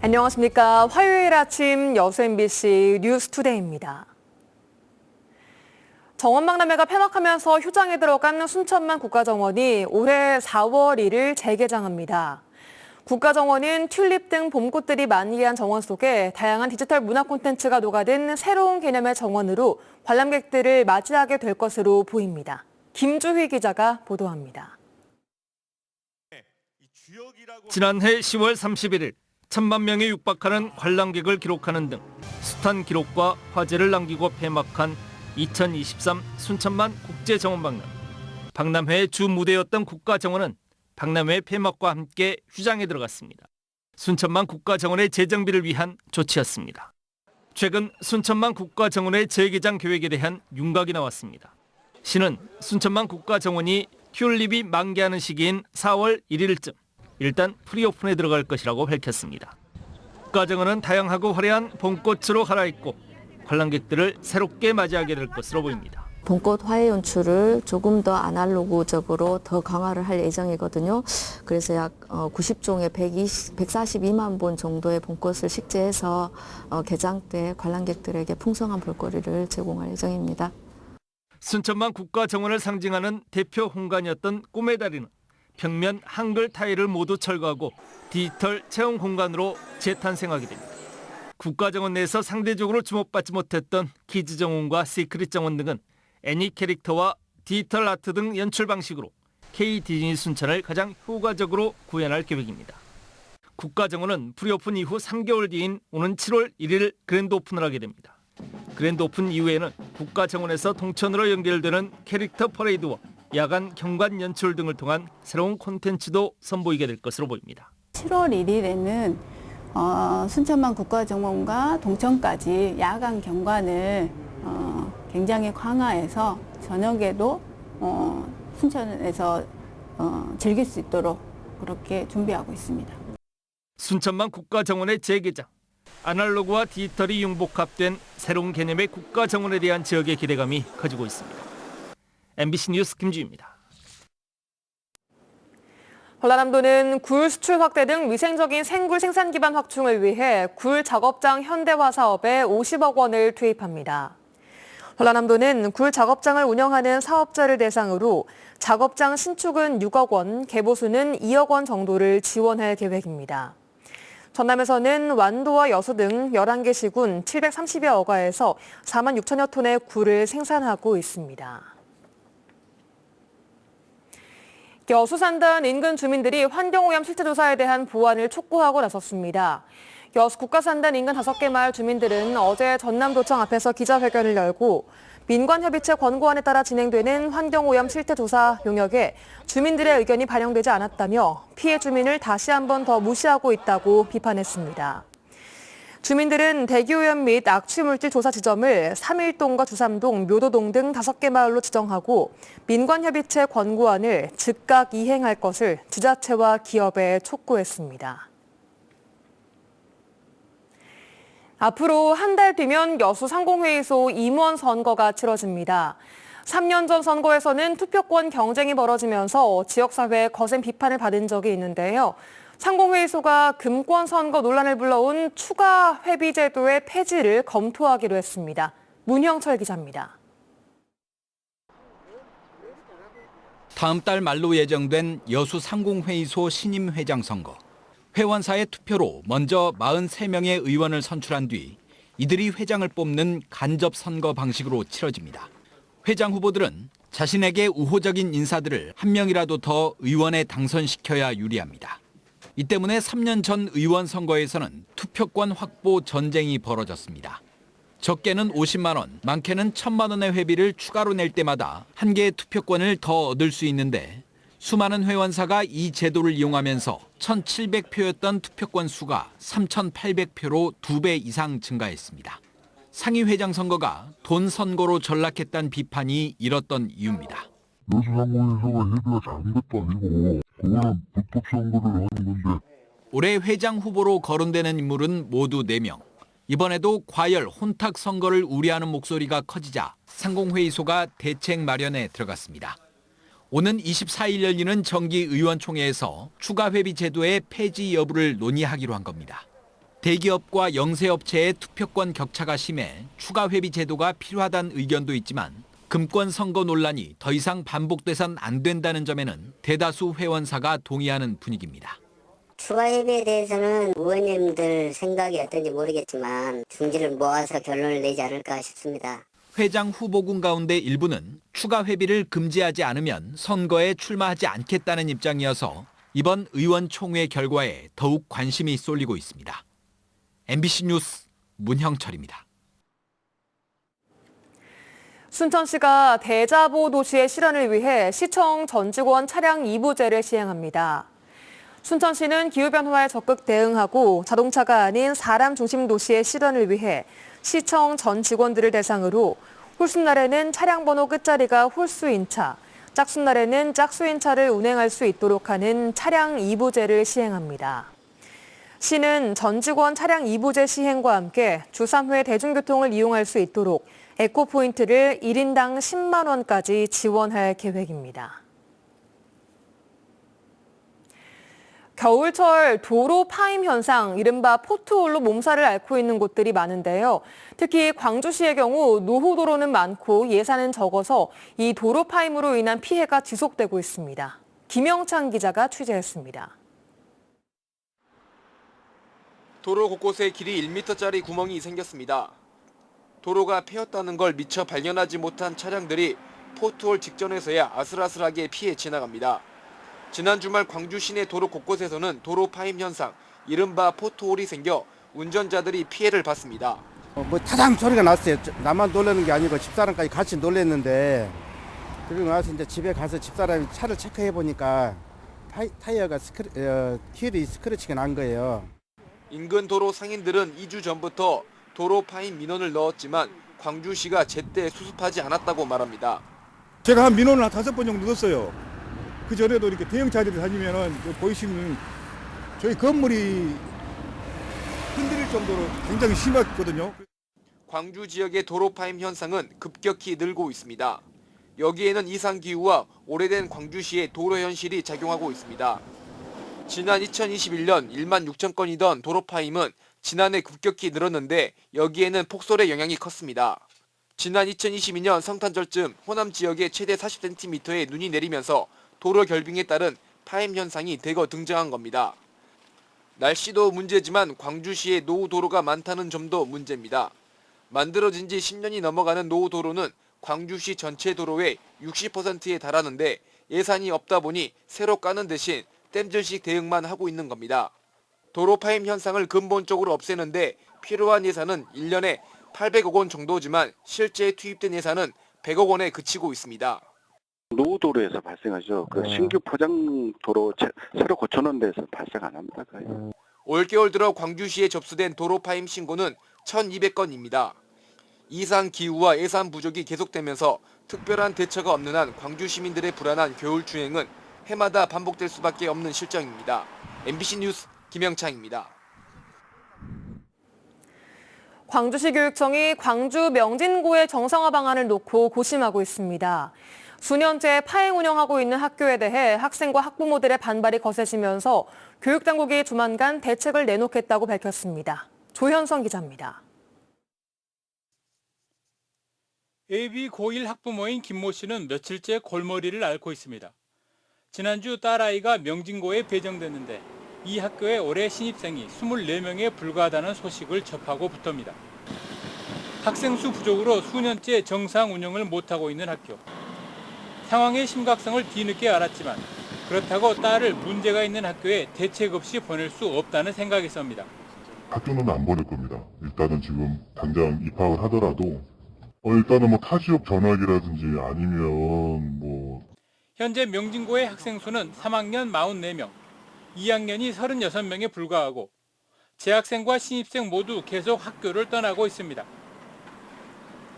안녕하십니까. 화요일 아침 여수 MBC 뉴스투데이입니다. 정원박람회가 폐막하면서 휴장에 들어간 순천만 국가정원이 올해 4월 1일 재개장합니다. 국가정원은 튤립 등 봄꽃들이 만개한 정원 속에 다양한 디지털 문화 콘텐츠가 녹아든 새로운 개념의 정원으로 관람객들을 맞이하게 될 것으로 보입니다. 김주희 기자가 보도합니다. 지난해 10월 31일 1,000만 명에 육박하는 관람객을 기록하는 등 숱한 기록과 화제를 남기고 폐막한 2023 순천만 국제정원박람회. 박람회의 주 무대였던 국가정원은 박람회 폐막과 함께 휴장에 들어갔습니다. 순천만 국가정원의 재정비를 위한 조치였습니다. 최근 순천만 국가정원의 재개장 계획에 대한 윤곽이 나왔습니다. 시는 순천만 국가정원이 튤립이 만개하는 시기인 4월 1일쯤 일단 프리오픈에 들어갈 것이라고 밝혔습니다. 국가정원은 다양하고 화려한 봄꽃으로 갈아입고 관람객들을 새롭게 맞이하게 될 것으로 보입니다. 봄꽃 화해 연출을 조금 더 아날로그적으로 더 강화를 할 예정이거든요. 그래서 약 90종의 142만 본 정도의 봄꽃을 식재해서 개장 때 관람객들에게 풍성한 볼거리를 제공할 예정입니다. 순천만 국가정원을 상징하는 대표 홍관이었던 꿈의 다리는 벽면 한글 타일을 모두 철거하고 디지털 체험 공간으로 재탄생하게 됩니다. 국가정원 내에서 상대적으로 주목받지 못했던 키즈정원과 시크릿정원 등은 애니 캐릭터와 디지털 아트 등 연출 방식으로 K 디즈니 순천을 가장 효과적으로 구현할 계획입니다. 국가정원은 프리오픈 이후 3개월 뒤인 오는 7월 1일 그랜드 오픈을 하게 됩니다. 그랜드 오픈 이후에는 국가정원에서 동천으로 연결되는 캐릭터 퍼레이드와 야간 경관 연출 등을 통한 새로운 콘텐츠도 선보이게 될 것으로 보입니다. 7월 1일에는 순천만 국가정원과 동천까지 야간 경관을 굉장히 강화해서 저녁에도 순천에서 즐길 수 있도록 그렇게 준비하고 있습니다. 순천만 국가정원의 재개장, 아날로그와 디지털이 융복합된 새로운 개념의 국가정원에 대한 지역의 기대감이 커지고 있습니다. MBC 뉴스 김주희입니다. 전라남도는 굴 수출 확대 등 위생적인 생굴 생산 기반 확충을 위해 굴 작업장 현대화 사업에 50억 원을 투입합니다. 전라남도는 굴 작업장을 운영하는 사업자를 대상으로 작업장 신축은 6억 원, 개보수는 2억 원 정도를 지원할 계획입니다. 전남에서는 완도와 여수 등 11개 시군 730여 어가에서 4만 6천여 톤의 굴을 생산하고 있습니다. 여수 산단 인근 주민들이 환경오염 실태조사에 대한 보완을 촉구하고 나섰습니다. 여수 국가산단 인근 5개 마을 주민들은 어제 전남도청 앞에서 기자회견을 열고 민관협의체 권고안에 따라 진행되는 환경오염 실태조사 용역에 주민들의 의견이 반영되지 않았다며 피해 주민을 다시 한 번 더 무시하고 있다고 비판했습니다. 주민들은 대기오염 및 악취물질 조사 지점을 3일동과 주삼동, 묘도동 등 5개 마을로 지정하고 민관협의체 권고안을 즉각 이행할 것을 지자체와 기업에 촉구했습니다. 앞으로 한 달 뒤면 여수 상공회의소 임원 선거가 치러집니다. 3년 전 선거에서는 투표권 경쟁이 벌어지면서 지역사회의 거센 비판을 받은 적이 있는데요. 상공회의소가 금권 선거 논란을 불러온 추가 회비 제도의 폐지를 검토하기로 했습니다. 문형철 기자입니다. 다음 달 말로 예정된 여수 상공회의소 신임 회장 선거. 회원사의 투표로 먼저 43명의 의원을 선출한 뒤 이들이 회장을 뽑는 간접 선거 방식으로 치러집니다. 회장 후보들은 자신에게 우호적인 인사들을 한 명이라도 더 의원에 당선시켜야 유리합니다. 이 때문에 3년 전 의원 선거에서는 투표권 확보 전쟁이 벌어졌습니다. 적게는 50만 원, 많게는 1,000만 원의 회비를 추가로 낼 때마다 한 개의 투표권을 더 얻을 수 있는데 수많은 회원사가 이 제도를 이용하면서 1,700표였던 투표권 수가 3,800표로 2배 이상 증가했습니다. 상위 회장 선거가 돈 선거로 전락했다는 비판이 일었던 이유입니다. 여수 상공회의소가 회비가 작은 것도 아니고 그거는 불법 선거를 하는 건데. 올해 회장 후보로 거론되는 인물은 모두 4명. 이번에도 과열, 혼탁 선거를 우려하는 목소리가 커지자 상공회의소가 대책 마련에 들어갔습니다. 오는 24일 열리는 정기의원총회에서 추가 회비 제도의 폐지 여부를 논의하기로 한 겁니다. 대기업과 영세업체의 투표권 격차가 심해 추가 회비 제도가 필요하다는 의견도 있지만 금권 선거 논란이 더 이상 반복돼선 안 된다는 점에는 대다수 회원사가 동의하는 분위기입니다. 추가 협의에 대해서는 의원님들 생각이 어떤지 모르겠지만 중지를 모아서 결론을 내지 않을까 싶습니다. 회장 후보군 가운데 일부는 추가 회비를 금지하지 않으면 선거에 출마하지 않겠다는 입장이어서 이번 의원총회 결과에 더욱 관심이 쏠리고 있습니다. MBC 뉴스 문형철입니다. 순천시가 대자보 도시의 실현을 위해 시청 전 직원 차량 2부제를 시행합니다. 순천시는 기후변화에 적극 대응하고 자동차가 아닌 사람 중심 도시의 실현을 위해 시청 전 직원들을 대상으로 홀수날에는 차량 번호 끝자리가 홀수인 차, 짝수날에는 짝수인 차를 운행할 수 있도록 하는 차량 2부제를 시행합니다. 시는 전 직원 차량 2부제 시행과 함께 주 3회 대중교통을 이용할 수 있도록 에코포인트를 1인당 10만 원까지 지원할 계획입니다. 겨울철 도로 파임 현상, 이른바 포트홀로 몸살을 앓고 있는 곳들이 많은데요. 특히 광주시의 경우 노후도로는 많고 예산은 적어서 이 도로 파임으로 인한 피해가 지속되고 있습니다. 김영찬 기자가 취재했습니다. 도로 곳곳에 길이 1m짜리 구멍이 생겼습니다. 도로가 패였다는 걸 미처 발견하지 못한 차량들이 포트홀 직전에서야 아슬아슬하게 피해 지나갑니다. 지난 주말 광주 시내 도로 곳곳에서는 도로 파임 현상, 이른바 포트홀이 생겨 운전자들이 피해를 봤습니다. 타당 소리가 났어요. 나만 놀라는 게 아니고 집사람까지 같이 놀랐는데 그리고 나서 이제 집에 가서 집사람이 차를 체크해 보니까 타이어가 휠이 스크래치가 난 거예요. 인근 도로 상인들은 2주 전부터 도로 파임 민원을 넣었지만 광주시가 제때 수습하지 않았다고 말합니다. 제가 한 민원을 한 5번 정도 넣었어요. 그 전에도 이렇게 대형차들이 다니면은 보이시면 저희 건물이 흔들릴 정도로 굉장히 심했거든요. 광주 지역의 도로 파임 현상은 급격히 늘고 있습니다. 여기에는 이상 기후와 오래된 광주시의 도로 현실이 작용하고 있습니다. 지난 2021년 1만 6천 건이던 도로 파임은 지난해 급격히 늘었는데 여기에는 폭설의 영향이 컸습니다. 지난 2022년 성탄절쯤 호남 지역에 최대 40cm의 눈이 내리면서 도로 결빙에 따른 파임 현상이 대거 등장한 겁니다. 날씨도 문제지만 광주시에 노후도로가 많다는 점도 문제입니다. 만들어진 지 10년이 넘어가는 노후도로는 광주시 전체 도로의 60%에 달하는데 예산이 없다 보니 새로 까는 대신 땜질식 대응만 하고 있는 겁니다. 도로 파임 현상을 근본적으로 없애는데 필요한 예산은 1년에 800억 원 정도지만 실제 투입된 예산은 100억 원에 그치고 있습니다. 노후도로에서 발생하죠. 그 신규 포장도로 새로 고쳐놓은 데서 발생 안 합니다. 거의. 올겨울 들어 광주시에 접수된 도로 파임 신고는 1,200건입니다. 이상 기후와 예산 부족이 계속되면서 특별한 대처가 없는 한 광주 시민들의 불안한 겨울 주행은 해마다 반복될 수밖에 없는 실정입니다. MBC 뉴스 김영창입니다. 광주시 교육청이 광주 명진고의 정상화 방안을 놓고 고심하고 있습니다. 수년째 파행 운영하고 있는 학교에 대해 학생과 학부모들의 반발이 거세지면서 교육당국이 조만간 대책을 내놓겠다고 밝혔습니다. 조현성 기자입니다. AB 고1 학부모인 김모 씨는 며칠째 골머리를 앓고 있습니다. 지난주 딸아이가 명진고에 배정됐는데 이 학교에 올해 신입생이 24명에 불과하다는 소식을 접하고부터입니다. 학생 수 부족으로 수년째 정상 운영을 못하고 있는 학교. 상황의 심각성을 뒤늦게 알았지만 그렇다고 딸을 문제가 있는 학교에 대책 없이 보낼 수 없다는 생각이었습니다. 학교는 안 보낼 겁니다. 일단은 지금 당장 입학을 하더라도 일단은 뭐 타 지역 전학이라든지 아니면 뭐 현재 명진고의 학생 수는 3학년 44명, 2학년이 36명에 불과하고 재학생과 신입생 모두 계속 학교를 떠나고 있습니다.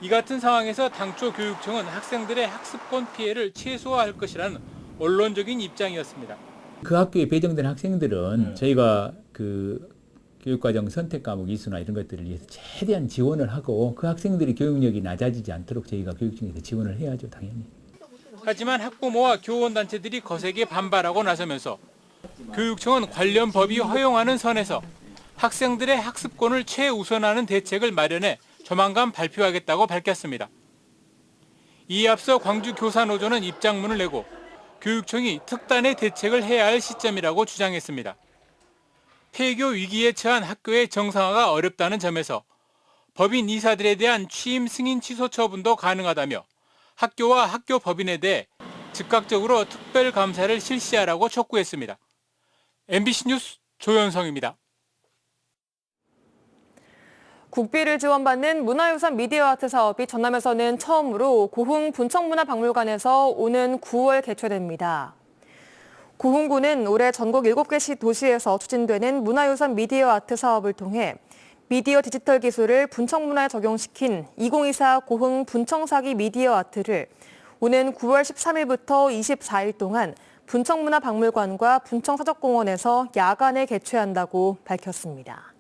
이 같은 상황에서 당초 교육청은 학생들의 학습권 피해를 최소화할 것이라는 원론적인 입장이었습니다. 그 학교에 배정된 학생들은 저희가 그 교육과정 선택 과목 이수나 이런 것들을 위해서 최대한 지원을 하고 그 학생들이 교육력이 낮아지지 않도록 저희가 교육청에서 지원을 해야죠, 당연히. 하지만 학부모와 교원단체들이 거세게 반발하고 나서면서 교육청은 관련 법이 허용하는 선에서 학생들의 학습권을 최우선하는 대책을 마련해 조만간 발표하겠다고 밝혔습니다. 이에 앞서 광주교사노조는 입장문을 내고 교육청이 특단의 대책을 해야 할 시점이라고 주장했습니다. 폐교 위기에 처한 학교의 정상화가 어렵다는 점에서 법인 이사들에 대한 취임 승인 취소 처분도 가능하다며 학교와 학교 법인에 대해 즉각적으로 특별 감사를 실시하라고 촉구했습니다. MBC 뉴스 조현성입니다. 국비를 지원받는 문화유산 미디어 아트 사업이 전남에서는 처음으로 고흥 분청문화박물관에서 오는 9월 개최됩니다. 고흥구는 올해 전국 7개 도시에서 추진되는 문화유산 미디어 아트 사업을 통해 미디어 디지털 기술을 분청문화에 적용시킨 2024 고흥 분청사기 미디어 아트를 오는 9월 13일부터 24일 동안 분청문화박물관과 분청사적공원에서 야간에 개최한다고 밝혔습니다.